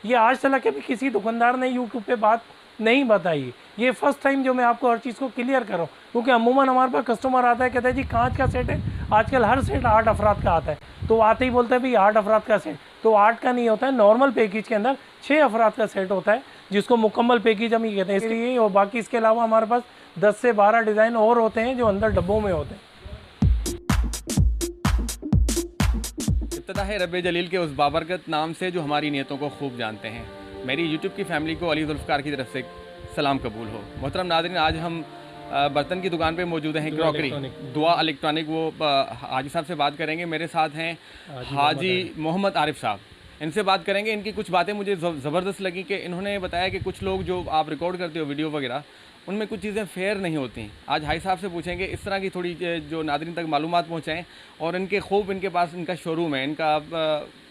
ये आज तक कभी किसी दुकानदार ने यूट्यूब पे बात नहीं बताई। ये फर्स्ट टाइम जो मैं आपको हर चीज़ को क्लियर कर रहा हूँ, क्योंकि अमूमन हमारे पास कस्टमर आता है, कहता है जी कांच का सेट है, आजकल हर सेट 8 अफराद का आता है, तो आते ही बोलते हैं भाई 8 अफराद का सेट, तो 8 का नहीं होता है, नॉर्मल पैकेज के अंदर 6 अफराद का सेट होता है, जिसको मुकम्मल पैकेज हम ये कहते हैं। इसलिए और बाकी इसके अलावा हमारे पास 10 से 12 डिज़ाइन और होते हैं जो अंदर डब्बों में होते हैं। इब्तिदा है रब्बे जलील के उस बाबरकत नाम से जो हमारी नियतों को खूब जानते हैं। मेरी यूट्यूब की फैमिली को अली जुल्फ़कार की तरफ से सलाम कबूल हो। मोहतरम नाज़रीन, आज हम बर्तन की दुकान पे मौजूद हैं, क्रॉकरी दुआ इलेक्ट्रॉनिक, वो हाजी साहब से बात करेंगे। मेरे साथ हैं हाजी मोहम्मद आरिफ साहब, इनसे बात करेंगे। इनकी कुछ बातें मुझे ज़बरदस्त लगी कि इन्होंने बताया कि कुछ लोग जो आप रिकॉर्ड करते हो वीडियो वगैरह, उनमें कुछ चीज़ें फेयर नहीं होती। आज हाई साहब से पूछेंगे, इस तरह की थोड़ी जो नादरीन तक मालूमात पहुँचाएँ, और इनके खूब इनके पास इनका शोरूम है, इनका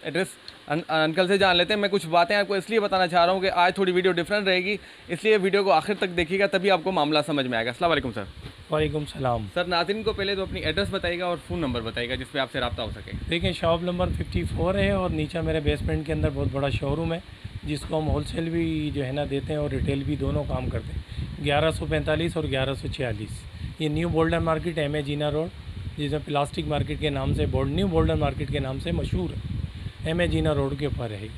एड्रेस अंकल से जान लेते हैं। मैं कुछ बातें आपको इसलिए बताना चाह रहा हूँ कि आज थोड़ी वीडियो डिफरेंट रहेगी, इसलिए वीडियो को आखिर तक देखिएगा, तभी आपको मामला समझ में आएगा। अस्सलाम वालेकुम सर। वालेकुम सलाम। सर, नाज़रीन को पहले तो अपनी एड्रेस बताइएगा और फ़ोन नंबर बताइएगा जिस पे आपसे रब्ता हो सके। देखिए, शॉप नंबर 54 है और नीचे मेरे बेसमेंट के अंदर बहुत बड़ा शोरूम है, जिसको हम होलसेल भी जो है ना देते हैं और रिटेल भी दोनों काम करते हैं। 1145 और 1146 ये न्यू बोल्डन market M A Jinnah road, जिसमें प्लास्टिक मार्केट के नाम से न्यू बोल्डन मार्केट के नाम से मशहूर है, एम ए जीना रोड के ऊपर है।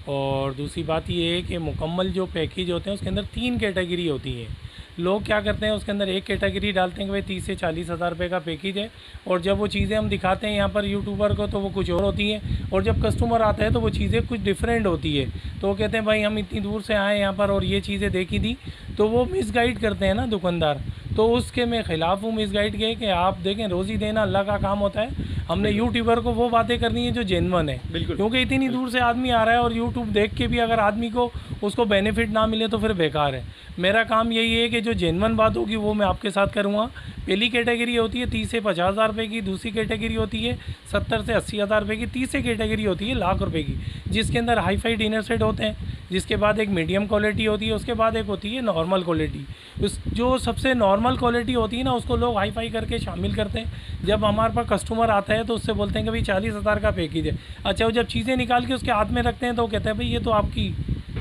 और दूसरी बात ये है कि मुकम्मल जो पैकेज होते हैं उसके अंदर 3 कैटेगरी होती है। लोग क्या करते हैं, उसके अंदर एक कैटेगरी डालते हैं कि भाई 30 से 40 हज़ार रुपये का पैकेज है, और जब वो चीज़ें हम दिखाते हैं यहाँ पर यूट्यूबर को तो वो कुछ और होती हैं, और जब कस्टमर आता है तो वो चीज़ें कुछ डिफरेंट होती है। तो वो कहते हैं भाई हम इतनी दूर से आए यहाँ पर और ये चीज़ें देखी थी, तो वो मिसगाइड करते हैं ना दुकानदार। तो उसके मैं ख़िलाफ़ हूँ मिसगाइड के, कि आप देखें रोज़ी देना अल्लाह का काम होता है। हमने यूट्यूबर को वो बातें करनी है जो जेन्युइन है, बिल्कुल, क्योंकि इतनी दूर से आदमी आ रहा है और यूट्यूब देख के भी अगर आदमी को उसको बेनिफिट ना मिले तो फिर बेकार है। मेरा काम यही है कि जो जेन्युइन बात होगी वो मैं आपके साथ करूँगा। पहली कैटेगरी होती है 30 से 50 हज़ार रुपये की, दूसरी कैटेगरी होती है 70 से 80 हज़ार रुपये की, तीसरी कैटेगरी होती है लाख रुपए की, जिसके अंदर हाई फाई डिनर सेट होते हैं, जिसके बाद एक मीडियम क्वालिटी होती है, उसके बाद एक होती है नॉर्मल क्वालिटी। उस जो सबसे नॉर्मल क्वालिटी होती है ना, उसको लोग हाई फाई करके शामिल करते हैं। जब हमारे पास कस्टमर आता है तो उससे बोलते हैं कि भाई 40 हज़ार का पैकेज है। अच्छा, वो जब चीज़ें निकाल के उसके हाथ में रखते हैं तो वो कहते हैं भाई ये तो आपकी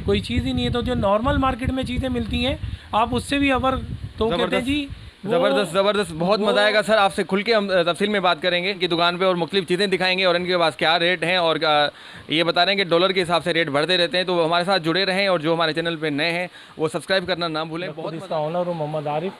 कोई चीज़ ही नहीं है। तो जो नॉर्मल मार्केट में चीज़ें मिलती हैं आप उससे भी अवर, तो कहते हैं जी ज़बरदस्त, बहुत मज़ा आएगा सर। आपसे खुल के हम तफसील में बात करेंगे कि दुकान पे और मुख्तलिफ चीज़ें दिखाएंगे और इनके पास क्या रेट हैं, और ये बता रहे हैं कि डॉलर के हिसाब से रेट बढ़ते रहते हैं। तो हमारे साथ जुड़े रहें, और जो हमारे चैनल पे नए हैं वो सब्सक्राइब करना ना भूलें। बहुत इसका ऑनर हूँ मोहम्मद आरिफ,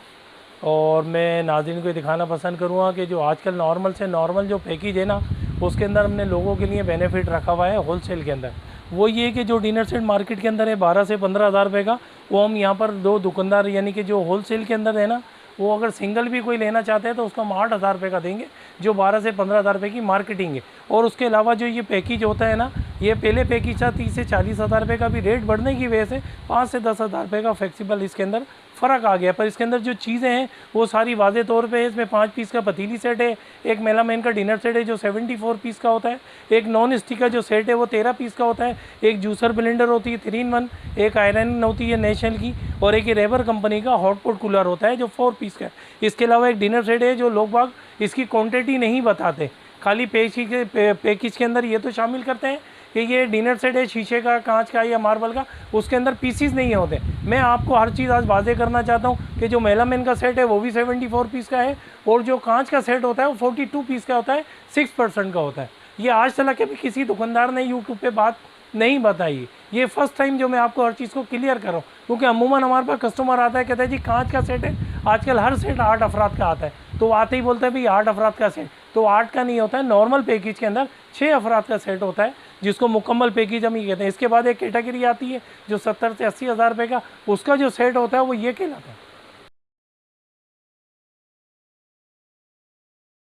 और मैं नाज़रीन को दिखाना पसंद करूँगा कि जो आजकल नॉर्मल से नॉर्मल जो पैकेज है ना, उसके अंदर हमने लोगों के लिए बेनिफिट रखा हुआ है होलसेल के अंदर। वो ये कि जो डिनर सेट मार्केट के अंदर है 12 से 15 हज़ार रुपये का, वो हम यहाँ पर दो दुकानदार यानी कि जो होलसेल के अंदर है ना, वो अगर सिंगल भी कोई लेना चाहते हैं तो उसको हम 8 हज़ार रुपये का देंगे, जो 12 से 15 हज़ार रुपये की मार्केटिंग है। और उसके अलावा जो ये पैकेज होता है ना, ये पहले पैकेज था 30 से 40 हज़ार रुपये का, भी रेट बढ़ने की वजह से 5 से 10 हज़ार रुपये का फ्लेक्सिबल इसके अंदर फ़र्क आ गया। पर इसके अंदर जो चीज़ें हैं वो सारी वाज़े तौर पे है। इसमें 5 पीस का पतीली सेट है, एक मेलामेन का डिनर सेट है जो 74 पीस का होता है, एक नॉन स्टिक का जो सेट है वो 13 पीस का होता है, एक जूसर ब्लेंडर होती है 3 in 1, एक आयरन होती है नेशनल की, और एक रेवर कंपनी का हॉटपॉट कूलर होता है जो 4 पीस का है। इसके अलावा एक डिनर सेट है जो लोग बाग इसकी क्वान्टिटी नहीं बताते, खाली पैकेज के अंदर ये तो शामिल करते हैं कि ये डिनर सेट है शीशे का, कांच का या मार्बल का, उसके अंदर पीसीस नहीं होते। मैं आपको हर चीज़ आज वाज़े करना चाहता हूँ कि जो मेलामेन का सेट है वो भी 74 पीस का है, और जो कांच का सेट होता है वो 42 पीस का होता है, 6% का होता है। ये आज तक कभी किसी दुकानदार ने यूट्यूब पे बात नहीं बताई। ये फर्स्ट टाइम जो मैं आपको हर चीज़ को क्लियर कर रहा हूँ, क्योंकि अमूमन हमारे पास कस्टमर आता है, कहता है जी कांच का सेट है, आजकल हर सेट 8 अफराद का आता है, तो आते ही बोलते हैं भाई 8 अफराद का सेट, तो 8 का नहीं होता है, नॉर्मल पैकेज के अंदर 6 अफराद का सेट होता है, जिसको मुकम्मल पैकेज हम ये कहते हैं। इसके बाद एक कैटेगरी आती है जो 70 से 80 हज़ार रुपये का, उसका जो सेट होता है वो ये कहलाता है।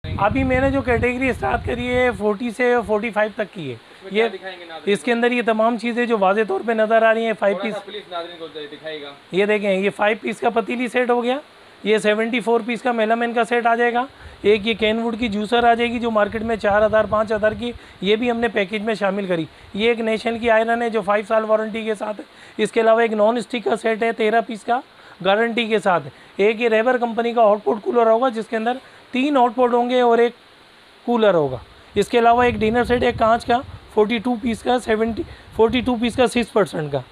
अभी मैंने जो कैटेगरी स्टार्ट करी है 40 से 45 तक की है। ये इसके अंदर ये तमाम चीज़ें जो वाज़े तौर पे नज़र आ रही हैं, 5 पीस, ये देखें, ये 5 पीस का पतीली सेट हो गया, ये 74 पीस का मेलामेन का सेट आ जाएगा, एक ये कैनवुड की जूसर आ जाएगी जो मार्केट में 4000 5000 की, ये भी हमने पैकेज में शामिल करी। ये एक नेशनल की आयरन है जो 5 साल वारंटी के साथ है। इसके अलावा एक नॉन स्टिक का सेट है 13 पीस का गारंटी के साथ। एक ये रेवर कंपनी का हॉटपॉट कूलर होगा जिसके अंदर 3 हॉटपॉट होंगे और एक कूलर होगा। इसके अलावा एक डिनर सेट है कांच का 42 पीस का 42 पीस का 6% का।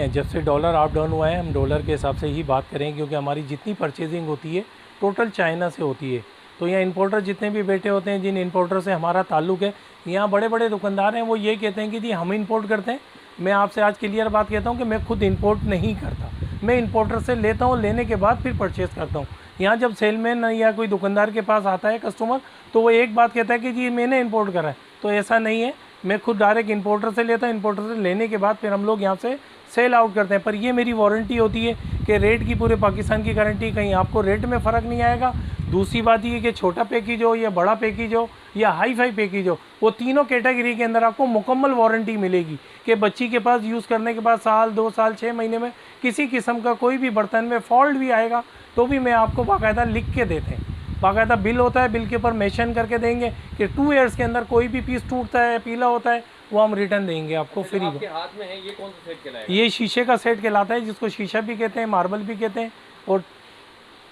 जब से डॉलर अप डाउन हुआ है हम डॉलर के हिसाब से ही बात करें, क्योंकि हमारी जितनी परचेजिंग होती है टोटल चाइना से होती है। तो यहाँ इंपोर्टर जितने भी बैठे होते हैं, जिन इंपोर्टर से हमारा ताल्लुक़ है, यहाँ बड़े बड़े दुकानदार हैं, वो ये कहते हैं कि जी हम इंपोर्ट करते हैं। मैं आपसे आज क्लियर बात कहता हूँ कि मैं खुद इंपोर्ट नहीं करता, मैं इंपोर्टर से लेता हूँ, लेने के बाद फिर परचेज़ करता हूँ। यहाँ जब सेलमैन या कोई दुकानदार के पास आता है कस्टमर, तो वो एक बात कहता है कि जी मैंने इंपोर्ट करा है, तो ऐसा नहीं है। मैं खुद डायरेक्ट इंपोर्टर से लेता हूँ, इंपोर्टर से लेने के बाद फिर हम लोग यहाँ से सेल आउट करते हैं। पर ये मेरी वारंटी होती है कि रेट की पूरे पाकिस्तान की गारंटी, कहीं आपको रेट में फ़र्क नहीं आएगा। दूसरी बात ये कि छोटा पैकेज हो या बड़ा पैकेज हो या हाई फाई पैकेज हो, वो तीनों कैटेगरी के अंदर आपको मुकम्मल वारंटी मिलेगी कि बच्ची के पास यूज़ करने के बाद साल 2 साल 6 महीने में किसी किस्म का कोई भी बर्तन में फॉल्ट भी आएगा तो भी मैं आपको बाकायदा लिख के देते हैं। बाकायदा बिल होता है, बिल के ऊपर मेंशन करके देंगे कि 2 ईयर्स के अंदर कोई भी पीस टूटता है, पीला होता है, वो हम रिटर्न देंगे आपको फ्री। आपके हाथ में है ये कौन सा सेट कहलाएगा? ये शीशे का सेट कहलाता है, जिसको शीशा भी कहते हैं, मार्बल भी कहते हैं। और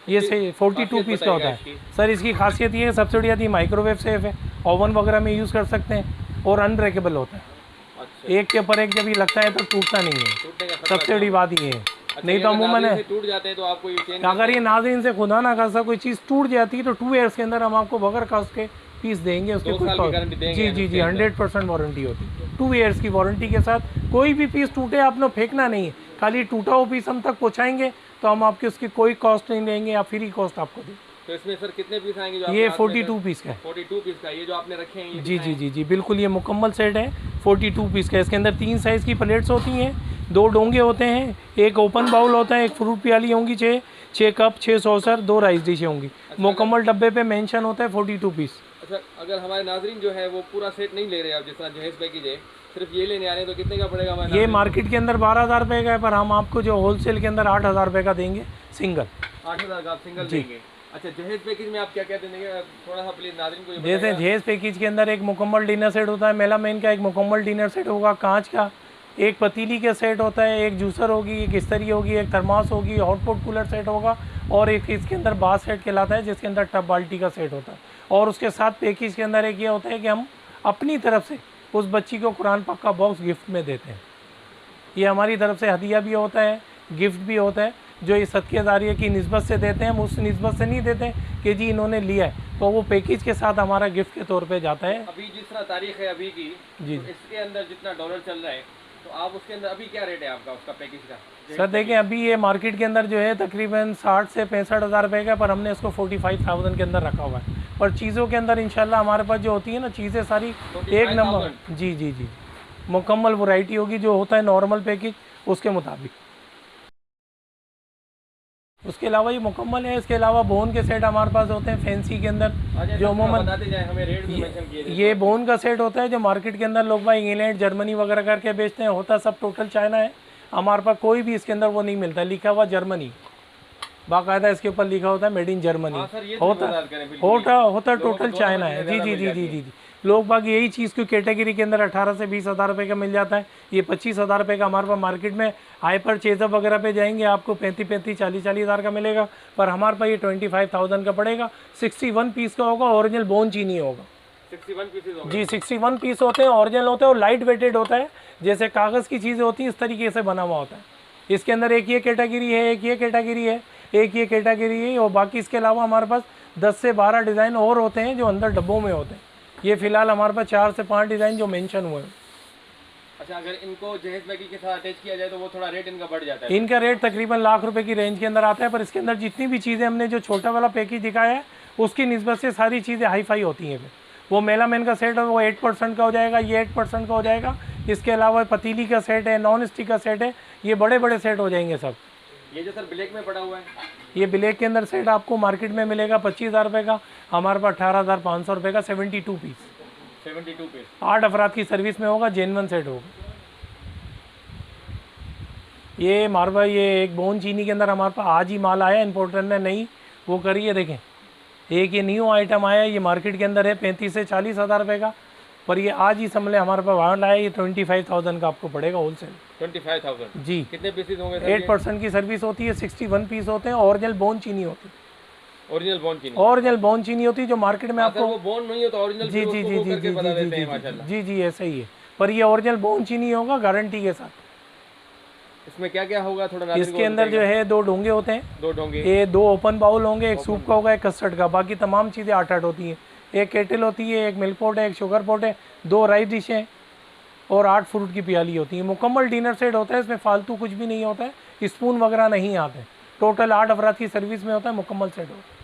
ये से 42 पीस का होता है। सर इसकी खासियत ये है, सबसे बढ़िया थी माइक्रोवेव सेफ है, ओवन वगैरह में यूज़ कर सकते हैं और अनब्रेकेबल होता है। अच्छा। एक के ऊपर एक जब ये लगता है तो टूटता नहीं है, सबसे बड़ी बात ये है। नहीं तो अमूमन है टूट जाते हैं तो आपको ये चेंज अगर ये नाज़रीन से खुदा ना खासा कोई चीज़ टूट जाती है तो 2 ईयर्स के अंदर हम आपको बगैर कॉस्ट के पीस देंगे, उसके कोई जी जी जी 100% वारंटी होती है। 2 ईयर्स की वारंटी के साथ कोई भी पीस टूटे आपने फेंकना नहीं है, खाली टूटा हुआ पीस हम तक पहुँचाएंगे तो हम आपकी उसकी कोई कॉस्ट नहीं देंगे, या फ्री कॉस्ट आपको दें। तो इसमें सर कितने पीस आएंगे? जो ये 42 पीस का है। 42 पीस का ये जो आपने रखे हैं ये जी जी जी जी बिल्कुल, ये मुकम्मल सेट है 42 पीस का। इसके अंदर 3 साइज़ की प्लेट्स होती हैं, 2 डोंगे होते हैं, एक ओपन बाउल होता है, एक फ्रूट प्याली होंगी, 6 कप, 6 सॉसर, 2 राइस डिशें होंगी। मुकम्मल डब्बे पे मेंशन होता है 42 पीस। अच्छा, अगर हमारे नाजरीन जो है वो पूरा सेट नहीं ले रहे आप, जिस तरह जहेज पैकेज है, सिर्फ ये लेने आ रहे हैं, तो कितने का पड़ेगा हमारे? ये मार्केट के अंदर 12,000 रुपये का है, पर हम आपको जो होलसेल के अंदर 8,000 रुपये का देंगे सिंगल। 8,000 का आप सिंगल देंगे? अच्छा, जहेज पैकेज में आप क्या क्या देंगे थोड़ा सा प्लीज नाज़रीन को? जैसे जहेज पैकेज के अंदर एक मुकम्मल डिनर सेट होता है मेलामेन का, एक मुकम्मल डिनर सेट होगा कांच का, एक पतीली का सेट होता है, एक जूसर होगी, एक इस्तरी होगी, एक थर्मास होगी, हॉट पॉट कूलर सेट होगा, और एक इसके अंदर बास सेट कहलाता है जिसके अंदर टब बाल्टी का सेट होता है। और उसके साथ पैकेज के अंदर एक ये होता है कि हम अपनी तरफ से उस बच्ची को कुरान पाक का बॉक्स गिफ्ट में देते हैं। ये हमारी तरफ से हदिया भी होता है, गिफ्ट भी होता है, जो ये सदके जारिया की निस्बत से देते हैं। हम उस निस्बत से नहीं देते कि जी इन्होंने लिया है, तो वो पैकेज के साथ हमारा गिफ्ट के तौर पे जाता है। अभी जिस तरह तारीख है अभी की जी, तो इसके अंदर जितना डॉलर चल रहा है, तो आप उसके अंदर अभी क्या रेट है आपका उसका पैकेज का? सर देखिए, अभी ये मार्केट के अंदर जो है तकरीबन 60 से 65,000 रुपये का, पर हमने इसको 45,000 के अंदर रखा हुआ है। पर चीज़ों के अंदर इंशाल्लाह हमारे पास जो होती है ना चीज़ें सारी एक नंबर, जी जी जी मुकम्मल वैरायटी होगी, जो होता है नॉर्मल पैकेज उसके मुताबिक। उसके अलावा ये मुकम्मल है। इसके अलावा बोन के सेट हमारे पास होते हैं फैंसी के अंदर, जो अमूमन ये बोन का सेट होता है जो मार्केट के अंदर लोग भाई इंग्लैंड जर्मनी वगैरह करके बेचते हैं, होता सब टोटल चाइना है। हमारे पास कोई भी इसके अंदर वो नहीं मिलता, लिखा हुआ जर्मनी, बाकायदा इसके ऊपर लिखा होता है मेड इन जर्मनी, होता टोटल चाइना है। जी जी जी जी जी जी लोग बाकी यही चीज़ की कैटेगरी के अंदर 18 से 20,000 रुपये का मिल जाता है। ये 25,000 रुपये का हमारे पास मार्केट में हाइपर चेजअप वगैरह पे जाएंगे आपको 35-40 हज़ार का मिलेगा, पर हमारे पास ये 25,000 का पड़ेगा। 61 पीस का होगा, ओरिजिनल बोन चीनी होगा। 61 पीसेस होंगे जी, 61 पीस होते हैं, ओरिजिनल होते हैं और लाइट वेटेड होता है, जैसे कागज़ की चीज़ें होती हैं इस तरीके से बना हुआ होता है। इसके अंदर एक ये कैटेगरी है, एक ये कैटेगरी है, एक ये कैटेगरी है, और बाकी इसके अलावा हमारे पास 10 से 12 डिज़ाइन और होते हैं जो अंदर डब्बों में होते हैं। ये फ़िलहाल हमारे पास 4 से 5 डिज़ाइन जो मेंशन हुए हैं। अच्छा, अगर इनको जहेज पैकेज के साथ अटैच किया जाए तो वो थोड़ा रेट इनका बढ़ जाता है? इनका रेट तकरीबन लाख रुपए की रेंज के अंदर आता है, पर इसके अंदर जितनी भी चीज़ें हमने जो छोटा वाला पैकेज दिखाया है उसकी निस्बत से सारी चीज़ें हाई फाई होती हैं। वो मेलामेन का सेट है वो 8% का हो जाएगा, ये 8% का हो जाएगा। इसके अलावा पतीली का सेट है, नॉन स्टिक का सेट है, ये बड़े बड़े सेट हो जाएंगे सब। ये जो सर ब्लैक में पड़ा हुआ है, ये ब्लैक के अंदर सेट आपको मार्केट में मिलेगा 25,000 रुपये का, हमारे पास 18,500 रुपये का 72 पीस। 8 अफराद की सर्विस में होगा, जेन्युइन सेट होगा। ये मारवा ये एक बोन चीनी के अंदर हमारे पास आज ही माल आया, इंपोर्टर ने नहीं वो करी है। देखें, एक ये न्यू आइटम आया, ये मार्केट के अंदर है 35 से 40 हज़ार रुपये का, पर ये आज ही समझ हमारे पास वहाँ लाया, ये 25,000 का आपको पड़ेगा होलसेल। 25,000 जी। कितने पीसेस होंगे? 8% की सर्विस होती है, 61 पीस होते हैं, ओरिजिनल बोन चीनी होती है। ओरिजिनल बोन चीनी। ओरिजिनल बोन चीनी होती है जो मार्केट में अगर आपको वो बोन नहीं हो तो ओरिजिनल जी जी जी जी जी बता जी देते जी हैं माशाल्लाह। जी जी ऐसा ही है, पर ये ओरिजिनल बोन चीनी होगा गारंटी के साथ। इसमें क्या क्या होगा थोड़ा नाज़रीन इसके को अंदर जो बताइएगा। है 2 डोंगे होते हैं, 2 डोंगे, ये 2 ओपन बाउल होंगे, एक सूप का होगा एक कस्टर्ड का, बाकी तमाम चीज़ें 8-8 होती हैं। एक केटल होती है, एक मिल्क पॉट है, एक शुगर पॉट है, 2 राइस डिशें और 8 फ्रूट की प्याली होती है। मुकम्मल डिनर सेट होता है, इसमें फालतू कुछ भी नहीं होता है, स्पून वगैरह नहीं आते। टोटल 8 अफराद की सर्विस में होता है, मुकम्मल सेट होता है।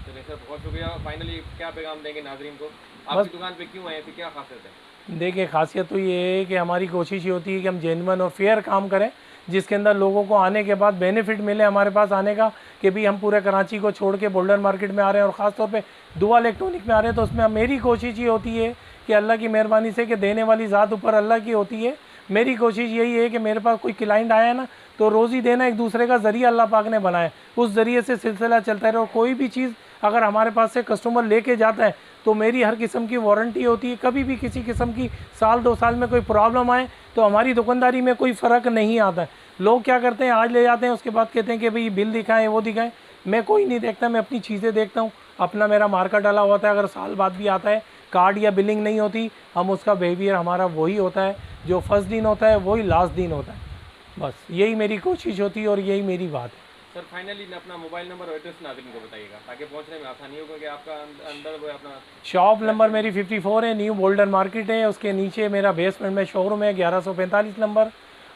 चलिए सर बहुत शुक्रिया। फाइनली क्या पैगाम देंगे नाजरीन को, आपकी दुकान पे क्यों आए थे, क्या खासियत है? देखिए खासियत तो ये है कि हमारी कोशिश ये होती है कि हम जेन्युइन और फेयर काम करें, जिसके अंदर लोगों को आने के बाद बेनिफिट मिले हमारे पास आने का, कि भी हम पूरे कराची को छोड़ के बोल्डर मार्केट में आ रहे हैं और ख़ास तौर पे दुआ इलेक्ट्रॉनिक में आ रहे हैं। तो उसमें मेरी कोशिश ये होती है कि अल्लाह की मेहरबानी से, कि देने वाली ज़ात ऊपर अल्लाह की होती है। मेरी कोशिश यही है कि मेरे पास कोई क्लाइंट आया ना, तो रोज़ी देना एक दूसरे का ज़रिया अल्लाह पाक ने बनाया, उस ज़रिए से सिलसिला चलता रहे। और कोई भी चीज़ अगर हमारे पास से कस्टमर लेके जाता है तो मेरी हर किस्म की वारंटी होती है। कभी भी किसी किस्म की साल 2 साल में कोई प्रॉब्लम आए तो हमारी दुकानदारी में कोई फ़र्क नहीं आता है। लोग क्या करते हैं, आज ले जाते हैं, उसके बाद कहते हैं कि भाई बिल दिखाएं वो दिखाएं। मैं कोई नहीं देखता, मैं अपनी चीज़ें देखता हूँ। अपना मेरा मार्केट डाला होता है, अगर साल बाद भी आता है कार्ड या बिलिंग नहीं होती, हम उसका बिहेवियर हमारा वही होता है जो फर्स्ट दिन होता है वही लास्ट दिन होता है। बस यही मेरी कोशिश होती है और यही मेरी बात है। सर फाइनली अपना मोबाइल नंबर और एड्रेस नाज़रीन को बताइएगा ताकि पहुंचने में आसानी हो, क्योंकि आपका अंदर वो अपना शॉप नंबर मेरी 54 है, न्यू बोल्डर मार्केट है। उसके नीचे मेरा बेसमेंट में शोरूम है, 1145 नंबर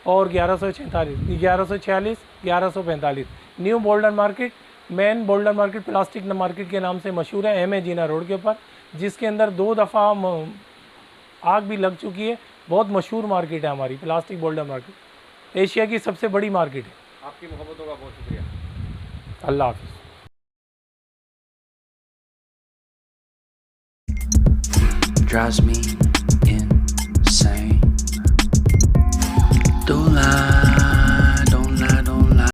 और 1146 1145 new boulder market. Main boulder market plastic market के नाम से मशहूर है, एम ए जीना रोड के ऊपर, जिसके अंदर 2 दफ़ा आग भी लग चुकी है। बहुत मशहूर मार्केट है हमारी प्लास्टिक बोल्डर मार्केट, एशिया की सबसे बड़ी मार्केट है। आपकी मोहब्बतों का बहुत शुक्रिया। अल्लाह हाफ़िज़। Drives me